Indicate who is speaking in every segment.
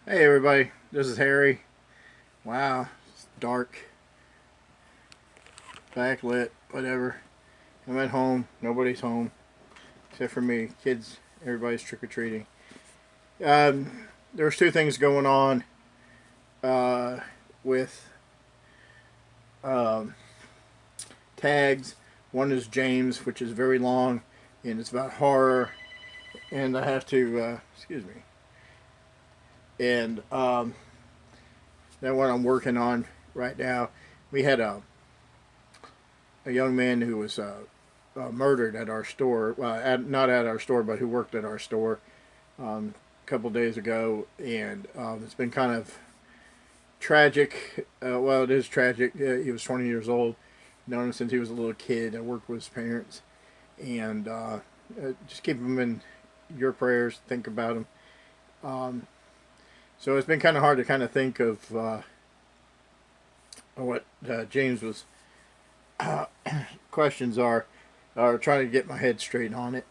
Speaker 1: Hey everybody, this is Harry. Wow, it's dark, backlit, whatever. I'm at home. Nobody's home except for me. Kids, everybody's trick or treating. There's two things going on uh, with um, tags. One is James, which is very long, and it's about horror. And I have to, excuse me, and that one I'm working on right now. We had a young man who was murdered at our store. Well, not at our store, but who worked at our store a couple days ago, and it's been kind of tragic. Well, it is tragic. He was 20 years old. Known him since he was a little kid. I worked with his parents, and just keep him in your prayers. Think about him. Um, so it's been kind of hard to kind of think of what James was questions are, or trying to get my head straight on it.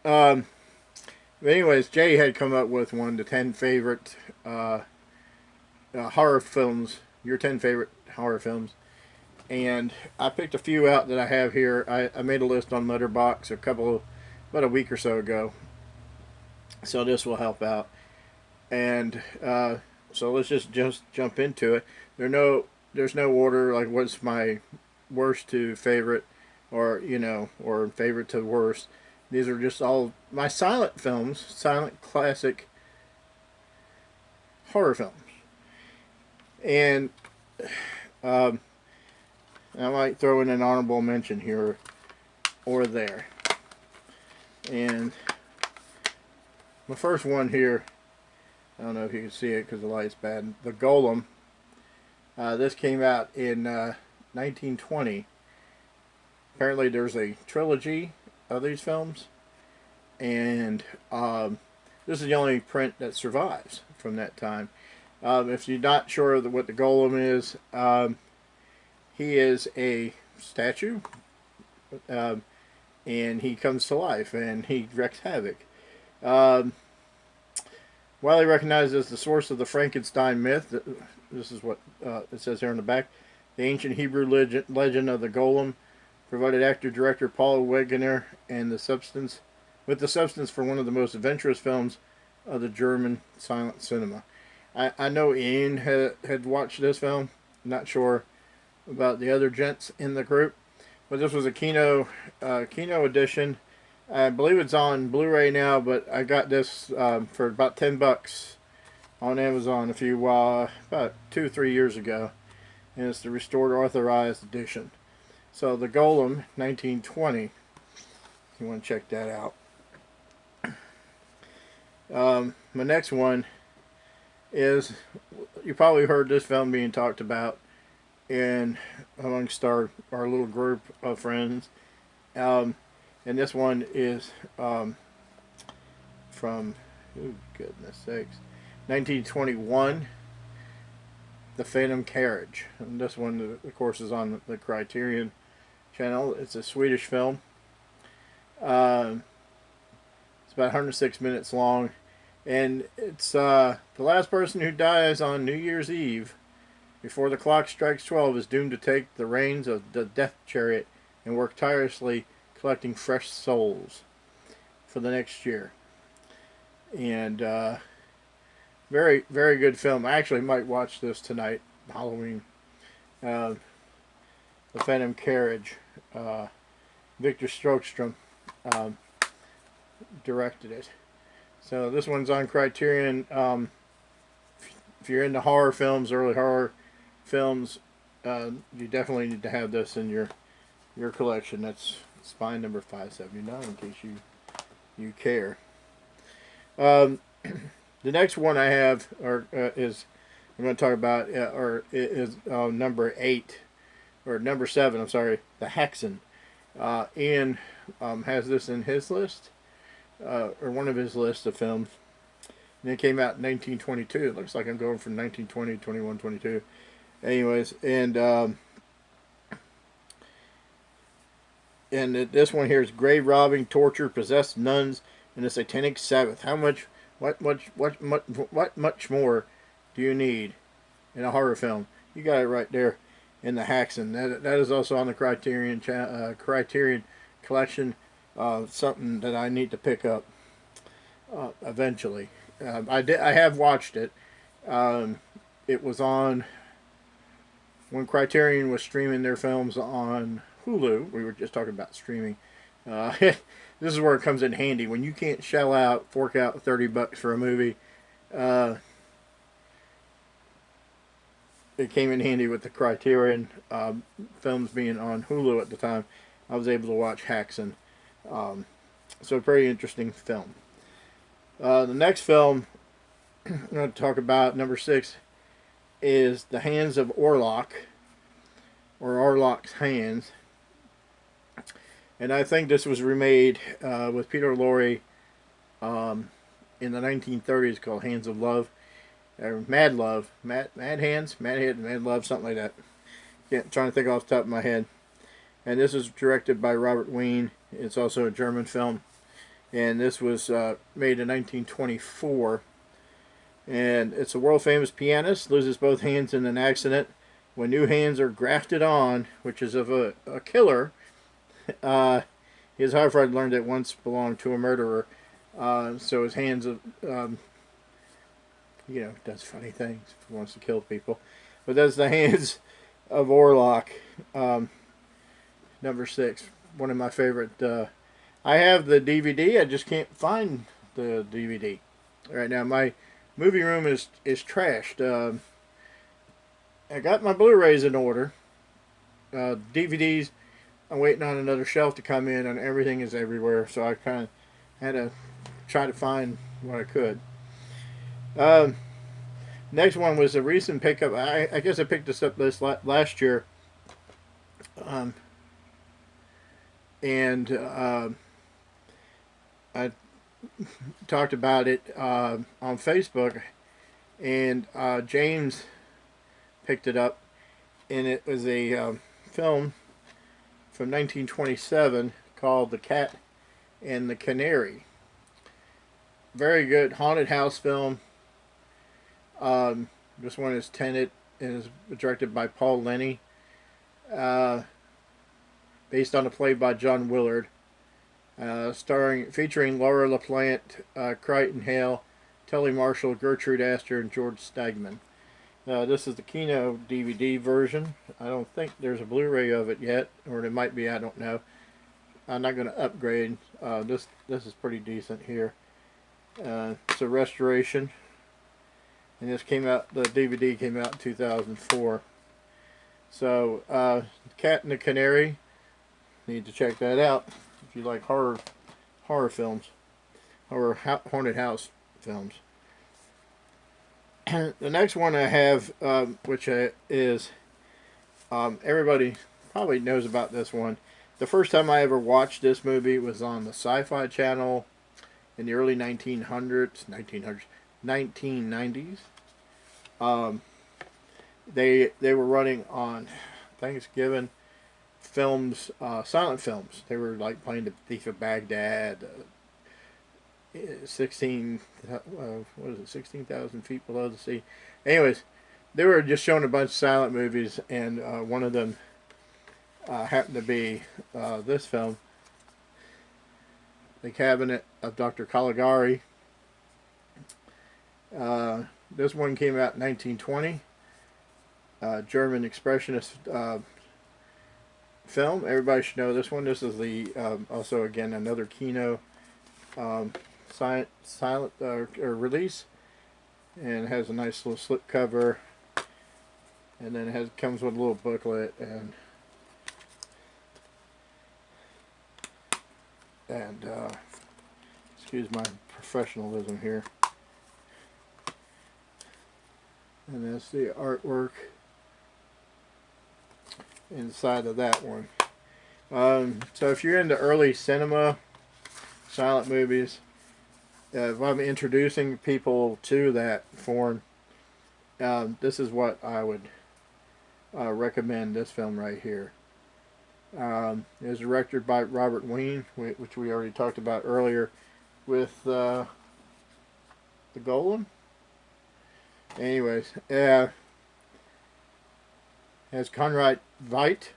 Speaker 1: Um, but anyways, Jay had come up with the 10 favorite horror films, your 10 favorite horror films. And I picked a few out that I have here. I made a list on Letterboxd about a week or so ago. So this will help out. And so let's just jump into it. There's no order, like what's my worst to favorite, or favorite to worst. These are just all my silent films, silent classic horror films. And um, I might throw in an honorable mention here or there. And my first one here, I don't know if you can see it because the light's bad. The Golem. This came out in 1920. Apparently, there's a trilogy of these films, and this is the only print that survives from that time. If you're not sure what the Golem is, he is a statue, um, and he comes to life and he wreaks havoc. Um, Widely recognized as the source of the Frankenstein myth, this is what it says here on the back. The ancient Hebrew legend of the Golem provided actor-director Paul Wegener and the substance for one of the most adventurous films of the German silent cinema. I know Ian had watched this film. Not sure about the other gents in the group, but this was a Kino edition. I believe it's on Blu-ray now, but I got this for about $10 on Amazon about 2 or 3 years ago, and it's the restored authorized edition. So the Golem, 1920. If you want to check that out. My next one is, you probably heard this film being talked about in amongst our little group of friends. And this one is from, oh goodness sakes, 1921, The Phantom Carriage. And this one, of course, is on the Criterion channel. It's a Swedish film. It's about 106 minutes long. And it's the last person who dies on New Year's Eve before the clock strikes 12 is doomed to take the reins of the death chariot and work tirelessly collecting fresh souls for the next year. And very, very good film. I actually might watch this tonight, Halloween. The Phantom Carriage. Victor Strokstrom directed it. So this one's on Criterion. If you're into horror films, early horror films, you definitely need to have this in your collection. That's spine number 579 in case you care. The next one I have is I'm going to talk about is number 8 or number 7. I'm sorry, The Hexen. Ian has this in his list or one of his lists of films. And it came out in 1922. It looks like I'm going from 1920, 21, 22. Anyways, and this one here is grave robbing, torture, possessed nuns, and a satanic Sabbath. How much What much more do you need in a horror film? You got it right there in the Haxan. That is also on the Criterion collection. Something that I need to pick up eventually. I have watched it. It was on when Criterion was streaming their films on Hulu. We were just talking about streaming. This is where it comes in handy when you can't fork out $30 for a movie. It came in handy with the Criterion films being on Hulu at the time. I was able to watch Haxan. So a very interesting film. The next film I'm going to talk about, number 6, is The Hands of Orlok, or Orlok's Hands. And I think this was remade with Peter Lorre in the 1930s, called Hands of Love, or Mad Love, Mad Hands, Mad Love, something like that. Trying to think off the top of my head. And this is directed by Robert Wien. It's also a German film, and this was made in 1924. And it's a world-famous pianist loses both hands in an accident. When new hands are grafted on, which is of a killer, his Harford learned it once belonged to a murderer. So his hands, does funny things. He wants to kill people. But that's The Hands of Orlok, number 6. One of my favorite. I have the DVD. I just can't find the DVD right now. My movie room is trashed. I got my Blu-rays in order. DVDs, I'm waiting on another shelf to come in, and everything is everywhere. So I kind of had to try to find what I could. Next one was a recent pickup. I guess I picked this up last year. And I talked about it on Facebook, and James picked it up, and it was a film from 1927 called The Cat and the Canary. Very good haunted house film. This one is Tenet and is directed by Paul Lenny. Based on a play by John Willard. Featuring Laura LaPlante, Crichton Hale, Telly Marshall, Gertrude Astor, and George Stagman. This is the Kino DVD version. I don't think there's a Blu-ray of it yet, or there might be, I don't know. I'm not going to upgrade. This is pretty decent here. It's a restoration, and the DVD came out in 2004. So, Cat and the Canary, need to check that out if you like horror films, or haunted house films. The next one I have, which is, everybody probably knows about this one. The first time I ever watched this movie was on the Sci-Fi Channel in the early 1990s. They were running on Thanksgiving films, silent films. They were like playing The Thief of Baghdad, 16,000 feet below the sea. Anyways, they were just showing a bunch of silent movies, and one of them happened to be this film, The Cabinet of Dr. Caligari. This one came out in 1920. German expressionist film. Everybody should know this one. This is the also again another Kino silent release, and it has a nice little slip cover, and then it comes with a little booklet and excuse my professionalism here. And that's the artwork inside of that one. So if you're into early cinema, silent movies, if I'm introducing people to that form, this is what I would recommend, this film right here. It was directed by Robert Wien, which we already talked about earlier, with the Golem. Anyways, has Conrad Veidt.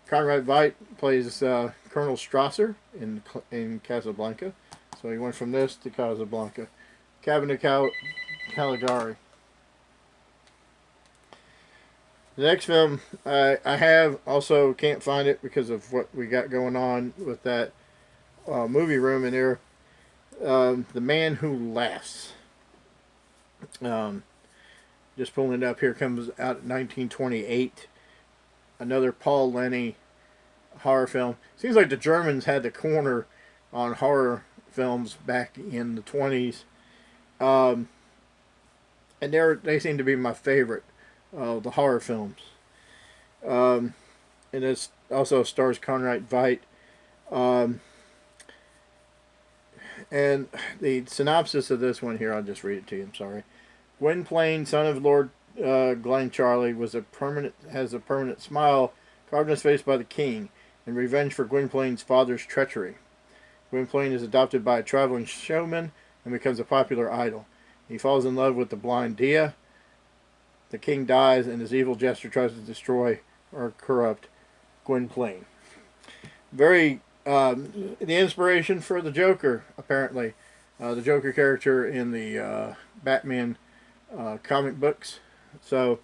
Speaker 1: Conrad Veidt plays Colonel Strasser in Casablanca. So he went from this to Casablanca. Cabinet of Caligari. The next film I have, also can't find it because of what we got going on with that movie room in here. The Man Who Laughs. Just pulling it up here, comes out in 1928. Another Paul Lenny horror film. Seems like the Germans had the corner on horror films back in the 20s. And they seem to be my favorite of the horror films. And it also stars Conrad Veidt. And the synopsis of this one here, I'll just read it to you, I'm sorry. Gwynplaine, son of Lord Glencharlie, has a permanent smile carved on his face by the king, in revenge for Gwynplaine's father's treachery. Gwynplaine is adopted by a traveling showman and becomes a popular idol. He falls in love with the blind Dia. The king dies, and his evil jester tries to destroy or corrupt Gwynplaine. The inspiration for the Joker, apparently. The Joker character in the Batman comic books. So,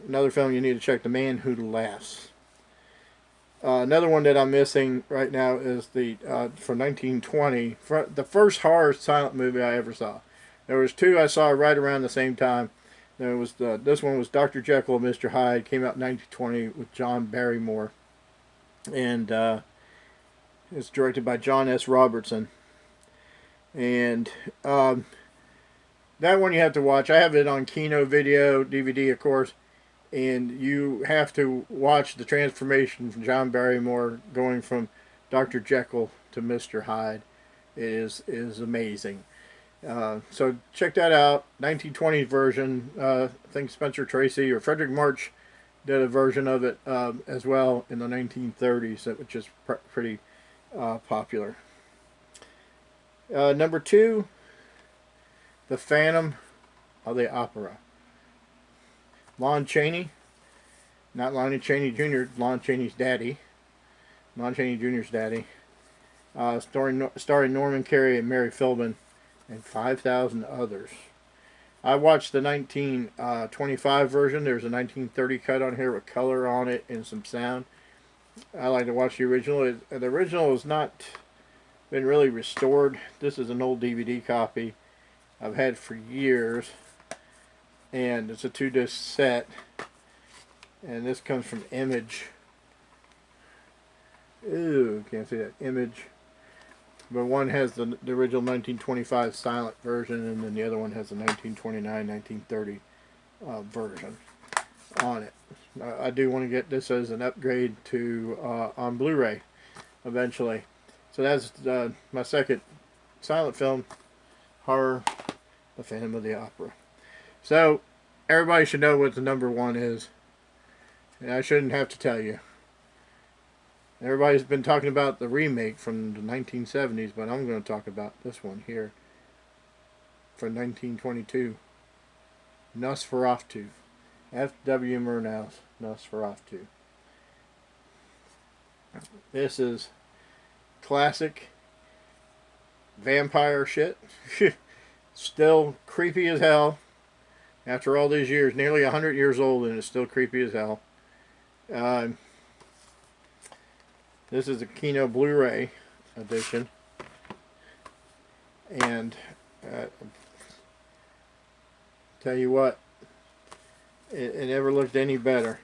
Speaker 1: another film you need to check, The Man Who Laughs. Another one that I'm missing right now is the from 1920, the first horror silent movie I ever saw. There was two I saw right around the same time. There was this one was Dr. Jekyll and Mr. Hyde. Came out in 1920 with John Barrymore, and it's directed by John S. Robertson. And that one you have to watch. I have it on Kino video, DVD, of course. And you have to watch the transformation from John Barrymore going from Dr. Jekyll to Mr. Hyde. It is amazing. So check that out. 1920s version. I think Spencer Tracy or Frederick March did a version of it as well in the 1930s, which is pretty popular. Number 2, The Phantom of the Opera. Lon Chaney, not Lonnie Chaney Jr., Lon Chaney's daddy. Lon Chaney Jr.'s daddy. Starring Norman Carey and Mary Philbin and 5,000 others. I watched the 1925 version. There's a 1930 cut on here with color on it and some sound. I like to watch the original. The original has not been really restored. This is an old DVD copy I've had for years. And it's a 2-disc set. And this comes from Image. Ooh, can't see that. Image. But one has the original 1925 silent version, and then the other one has the 1929, 1930 version on it. I do want to get this as an upgrade to on Blu-ray eventually. So that's my second silent film, horror, The Phantom of the Opera. So, everybody should know what the number 1 is. And I shouldn't have to tell you. Everybody's been talking about the remake from the 1970s, but I'm going to talk about this one here from 1922. Nosferatu. F.W. Murnau's Nosferatu. This is classic vampire shit. Still creepy as hell. After all these years, nearly 100 years old, and it's still creepy as hell. This is a Kino Blu-ray edition. And tell you what, it never looked any better.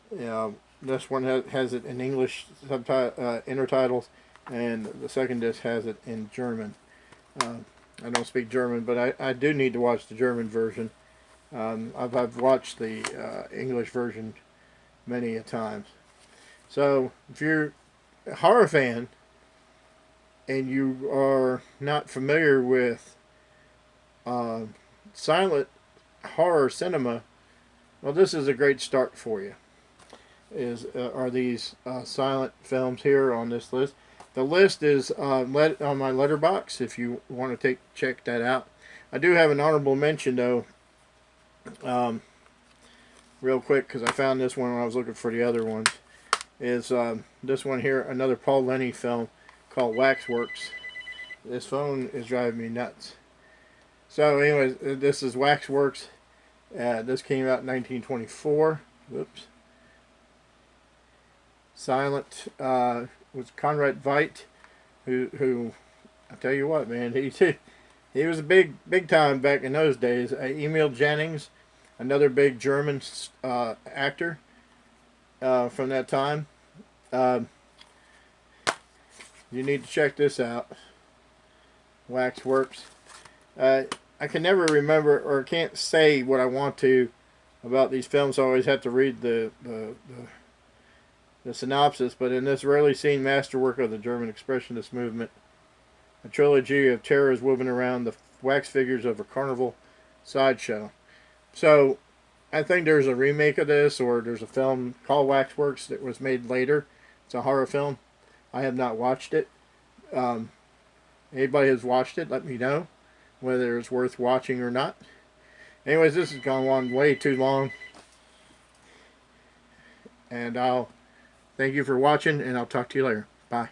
Speaker 1: This one has it in English intertitles, and the second disc has it in German. I don't speak German, but I do need to watch the German version. I've watched the English version many a times. So, if you're a horror fan and you are not familiar with silent horror cinema, well, this is a great start for you. Are these silent films here on this list? The list is on my letterbox if you want to check that out. I do have an honorable mention though, real quick, because I found this one when I was looking for the other ones. Is this one here, another Paul Lenny film called Waxworks. This phone is driving me nuts. So anyways, this is Waxworks. This came out in 1924. Whoops. Silent was Conrad Veidt, who I tell you what, man, he was a big time back in those days. Emil Jannings, another big German actor from that time. You need to check this out. Waxworks. I can never remember or can't say what I want to about these films. I always have to read the synopsis. But in this rarely seen masterwork of the German Expressionist movement, a trilogy of terrors woven around the wax figures of a carnival sideshow. So, I think there's a remake of this, or there's a film called Waxworks that was made later. It's a horror film. I have not watched it. Anybody who's watched it, let me know whether it's worth watching or not. Anyways, this has gone on way too long. And I'll thank you for watching, and I'll talk to you later. Bye.